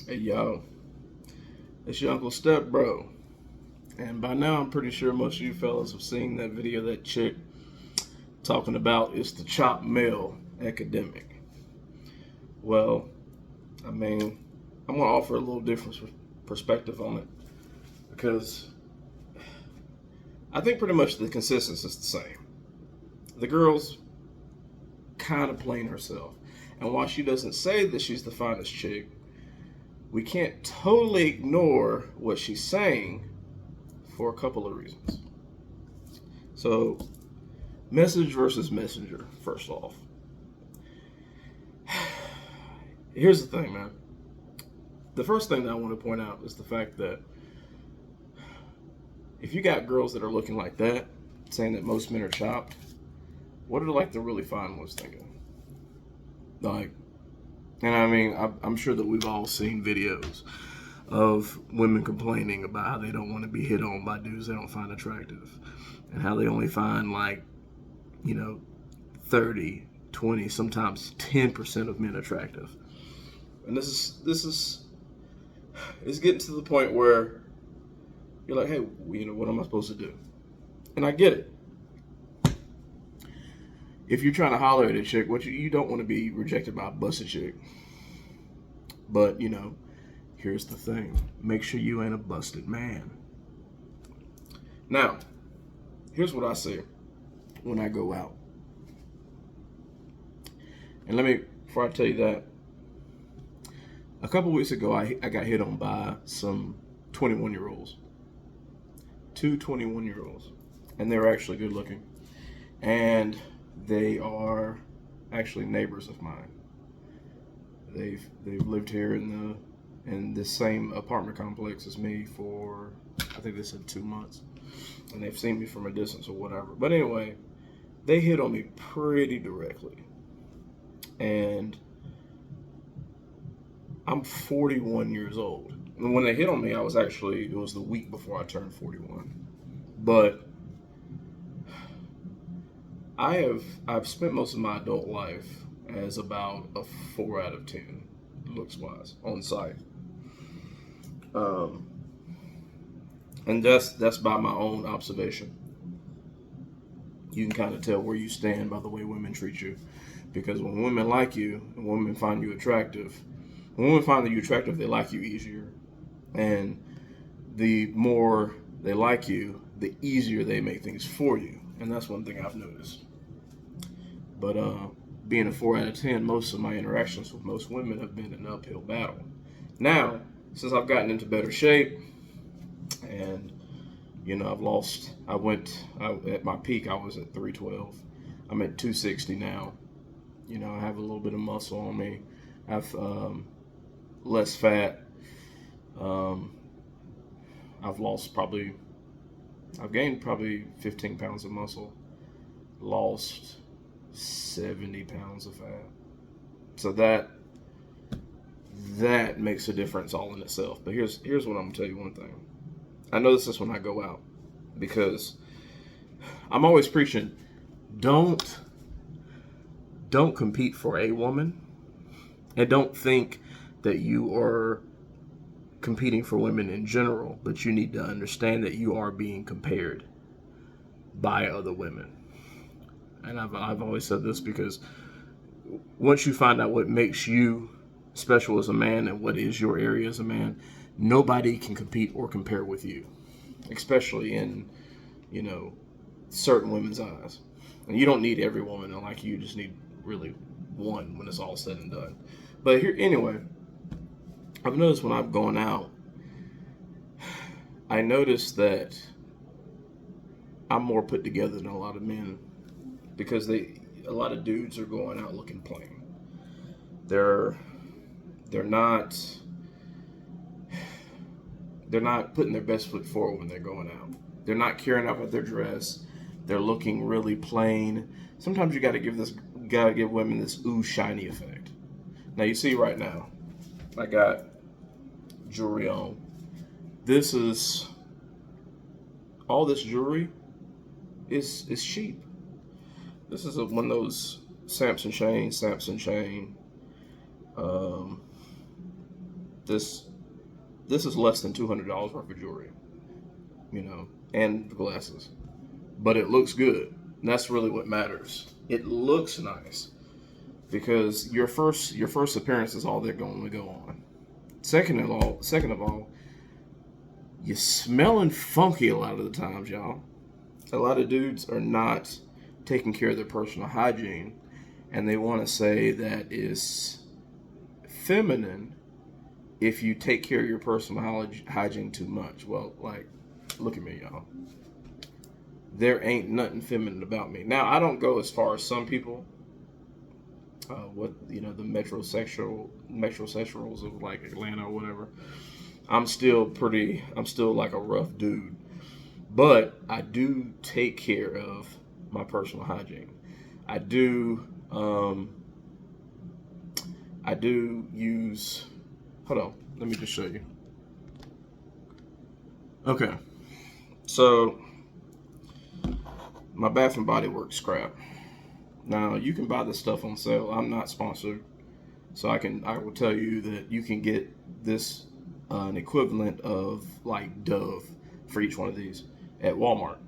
Hey yo, it's your Uncle Step Bro. And by now I'm pretty sure most of you fellas have seen that video of that chick talking about it's the chopped male epidemic. Well, I mean, I'm gonna offer a little different perspective on it because I think pretty much the consistency is the same. The girl's kind of playing herself. And while she doesn't say that she's the finest chick, we can't totally ignore what she's saying for a couple of reasons. So, message versus messenger, first off. Here's the thing, man. The first thing that I want to point out is the fact that if you got girls that are looking like that, saying that most men are chopped, what are like the really fine ones thinking? Like, and I mean, I'm sure that we've all seen videos of women complaining about how they don't want to be hit on by dudes they don't find attractive, and how they only find, like, 30, 20, sometimes 10% of men attractive. And this is it's getting to the point where you're like, hey, what am I supposed to do? And I get it. If you're trying to holler at a chick, you don't want to be rejected by a busted chick. But here's the thing: make sure you ain't a busted man. Now, here's what I say when I go out. And before I tell you that, a couple weeks ago, I got hit on by some 21-year-olds. Two 21-year-olds. And they're actually good looking. And they are actually neighbors of mine. They've lived here in this same apartment complex as me for, I think they said 2 months. And they've seen me from a distance or whatever. But anyway, they hit on me pretty directly. And I'm 41 years old. And when they hit on me, it was the week before I turned 41. But I've spent most of my adult life as about a 4 out of 10 looks wise on site. And that's by my own observation. You can kind of tell where you stand by the way women treat you. Because when women like you and women find you attractive, when women find that you're attractive, they like you easier. And the more they like you, the easier they make things for you. And that's one thing I've noticed. But being a 4 out of 10, most of my interactions with most women have been an uphill battle. Now, since I've gotten into better shape, and at my peak, I was at 312. I'm at 260 now. I have a little bit of muscle on me. I have less fat. I've gained probably 15 pounds of muscle, lost 70 pounds of fat. So that makes a difference all in itself. But here's what I'm gonna tell you one thing. I notice this when I go out, because I'm always preaching, don't compete for a woman, and don't think that you are competing for women in general, but you need to understand that you are being compared by other women. And I've always said this, because once you find out what makes you special as a man and what is your area as a man, nobody can compete or compare with you, especially in certain women's eyes. And you don't need every woman to like you. You just need really one when it's all said and done. But anyway, I've noticed when I'm going out, I noticed that I'm more put together than a lot of men, because a lot of dudes are going out looking plain. They're not putting their best foot forward when they're going out. They're not caring about their dress. They're looking really plain. Sometimes you gotta give women this ooh shiny effect. Now you see right now, I got jewelry on. All this jewelry is cheap. This is one of those Samson chain. this is less than $200 worth of jewelry, and the glasses, but it looks good. And that's really what matters. It looks nice because your first appearance is all they're going to go on. Second of all, you're smelling funky a lot of the times, y'all. A lot of dudes are not taking care of their personal hygiene, and they want to say that it's feminine if you take care of your personal hygiene too much. Well, like, look at me, y'all. There ain't nothing feminine about me. Now, I don't go as far as some people. The metrosexuals of like Atlanta or whatever. I'm still like a rough dude. But I do take care of my personal hygiene. I do use, hold on, let me just show you. Okay. So my Bath and Body Works crap. Now you can buy this stuff on sale. I'm not sponsored, so I will tell you that you can get this an equivalent of like Dove for each one of these at Walmart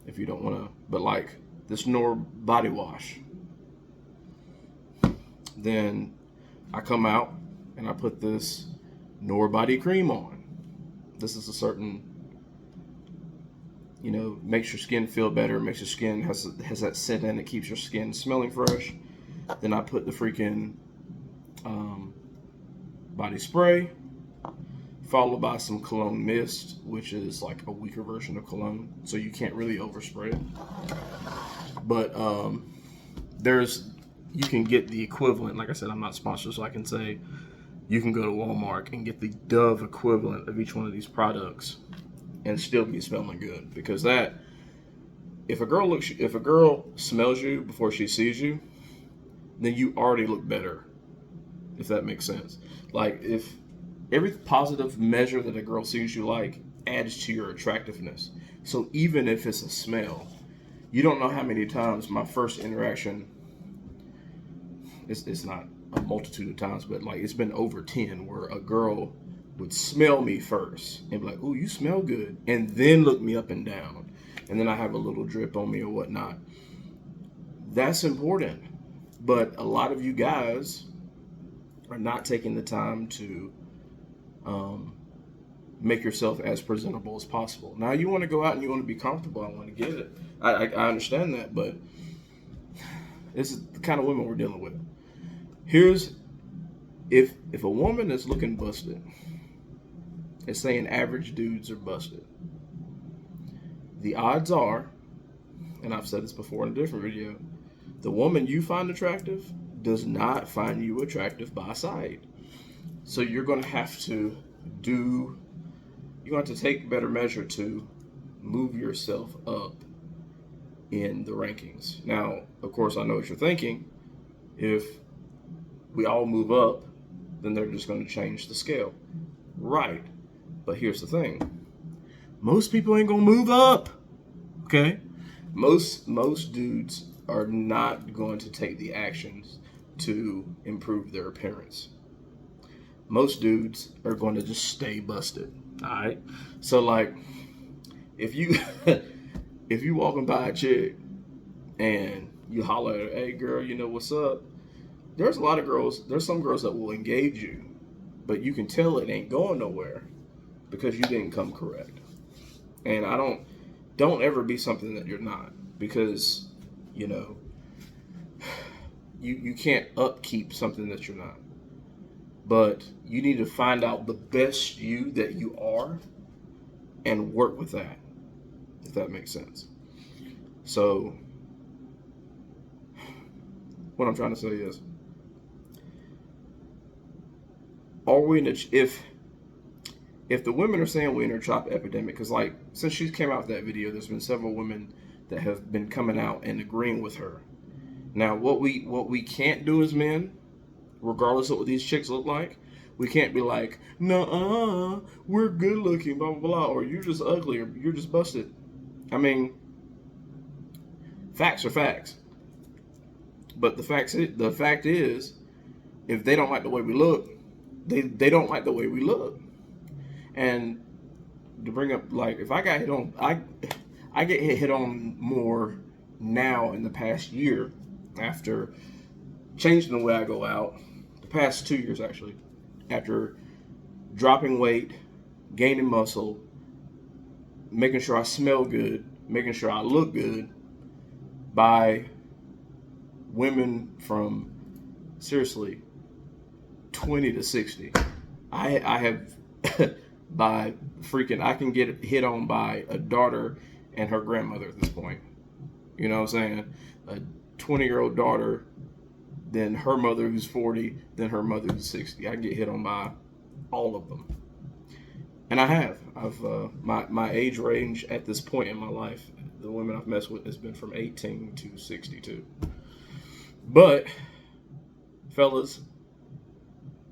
if you don't want to. But like this Nor body wash, then I come out and I put this Nor body cream on. This is a certain, makes your skin feel better, makes your skin has that scent in it, keeps your skin smelling fresh. Then I put the freaking body spray, followed by some cologne mist, which is like a weaker version of cologne, so you can't really overspray it. But you can get the equivalent. Like I said, I'm not sponsored, so I can say you can go to Walmart and get the Dove equivalent of each one of these products and still be smelling good. Because that, if a girl smells you before she sees you, then you already look better. If that makes sense. Like if every positive measure that a girl sees you like adds to your attractiveness. So even if it's a smell, you don't know how many times my first interaction, it's not a multitude of times, but like it's been over 10 where a girl would smell me first and be like, "Ooh, you smell good," and then look me up and down, and then I have a little drip on me or whatnot. That's important, but a lot of you guys are not taking the time to make yourself as presentable as possible. Now you want to go out and you want to be comfortable. I want to get it. I understand that, but this is the kind of women we're dealing with. Here's if a woman is looking busted, it's saying average dudes are busted. The odds are, and I've said this before in a different video, the woman you find attractive does not find you attractive by sight. So you're going to have to take better measure to move yourself up in the rankings. Now, of course, I know what you're thinking. If we all move up, then they're just going to change the scale. Right. But here's the thing. Most people ain't going to move up. Okay? Most dudes are not going to take the actions to improve their appearance. Most dudes are going to just stay busted. All right? So like if you walking by a chick and you holler at her, "Hey girl, what's up?" There's some girls that will engage you, but you can tell it ain't going nowhere because you didn't come correct. And don't ever be something that you're not, because you can't upkeep something that you're not. But you need to find out the best you that you are and work with that, if that makes sense. So what I'm trying to say is, are we in if the women are saying we're in a chop epidemic, because like since she came out with that video, there's been several women that have been coming out and agreeing with her. Now what we can't do as men, regardless of what these chicks look like, we can't be like, "Nuh-uh, we're good looking, blah blah blah," or "You're just ugly," or "You're just busted." I mean, facts are facts. But the fact is, if they don't like the way we look, they don't like the way we look. And to bring up, like, if I got hit on, I get hit on more now in the past year after changing the way I go out. The past 2 years actually, after dropping weight, gaining muscle, making sure I smell good, making sure I look good, by women from, seriously, 20 to 60. I have by freaking, I can get hit on by a daughter and her grandmother at this point. You know what I'm saying? A 20-year-old daughter, then her mother who's 40, then her mother who's 60. I get hit on by all of them. And I've my age range at this point in my life, the women I've messed with has been from 18 to 62. But fellas,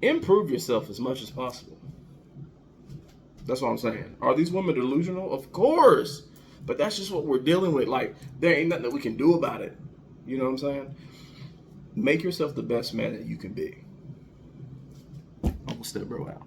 improve yourself as much as possible. That's what I'm saying. Are these women delusional? Of course. But that's just what we're dealing with. Like, there ain't nothing that we can do about it. You know what I'm saying? Make yourself the best man that you can be. Uncle Step Bro out.